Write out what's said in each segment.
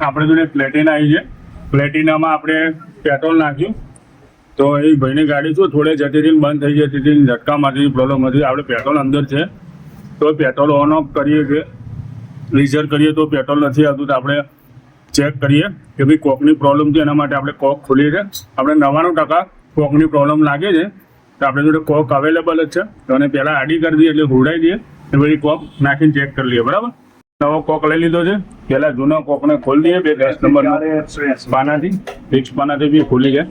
આપણે જોડે પ્લેટિના આવી છે. પ્લેટિનામાં આપણે પેટ્રોલ નાખ્યું તો એ ભાઈની ગાડી શું થોડે જતી રહીને બંધ થઈ જતી હતી, ઝટકા માટેની પ્રોબ્લેમ હતી. આપણે પેટ્રોલ અંદર છે તો પેટ્રોલ ઓન ઓફ કરીએ કે રીઝર કરીએ તો પેટ્રોલ નથી આવતું, તો આપણે ચેક કરીએ કે ભાઈ કોકની પ્રોબ્લેમ છે. એના માટે આપણે કોક ખોલીએ છીએ. આપણે 99% કોકની પ્રોબ્લેમ લાગે છે તો આપણે જોડે કોક અવેલેબલ જ છે. તો એને પહેલાં આડી કરી દઈએ એટલે ઘોડાઈ દઈએ એ પછી કોક નાખીને ચેક કરી લઈએ. બરાબર, નવો કોક લઈ લીધો છે. પહેલાં જૂનો કોકને ખોલી દઈએ. 10 નંબર પાનાથી ફિક્સ પાનાથી બી ખોલી જાય.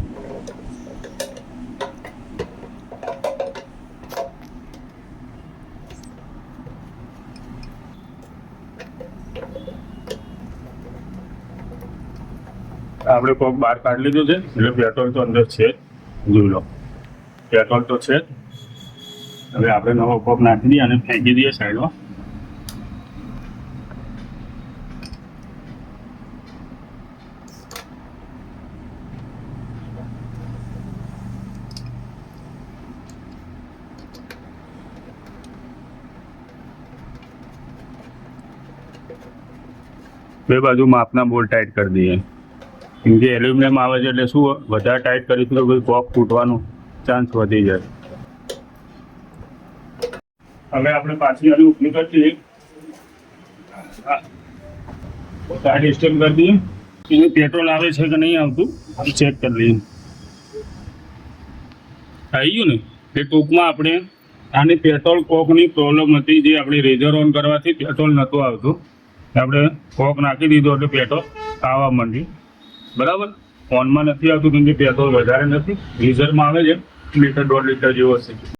આપણે કોક બહાર કાઢી લીધું છે એટલે પેટ્રોલ તો અંદર છે. જોઈ લો, પેટ્રોલ તો છે. હવે આપણે નવો કોક નાખી દઈએ અને ફેંકી દઈએ સાઈડમાં. બે બાજુ માપના બોલ્ટ ટાઈટ કરી દઈએ. કેમ કે એલ્યુમિનિયમ આવે છે એટલે શું વધારે ટાઈટ કરીશું તો કોઈ કોક તૂટવાનો ચાન્સ વધી જાય. હવે આપણે પાછી આની ઉપલી કરી દઈએ, ટાઈટ સ્ટેમ કરી દઈએ. એનું પેટ્રોલ આવે છે કે નહીં આવતું ચેક કરી લઈએ. આવી ગયું ને એ ટૂંકમાં આપણે આની પેટ્રોલ કોકની પ્રોબ્લેમ હતી, જે આપણે રેઝર ઓન કરવાથી પેટ્રોલ નહોતું આવતું. આપણે કોક નાખી દીધો એટલે પેટ્રોલ આવવા માંડ્યું. બરાબર, ઓનમાં નથી આવતું કેમ કે પેટ્રોલ વધારે નથી, રીઝરમાં આવે છે 1 લીટર 1.5 લીટર જેવો હશે.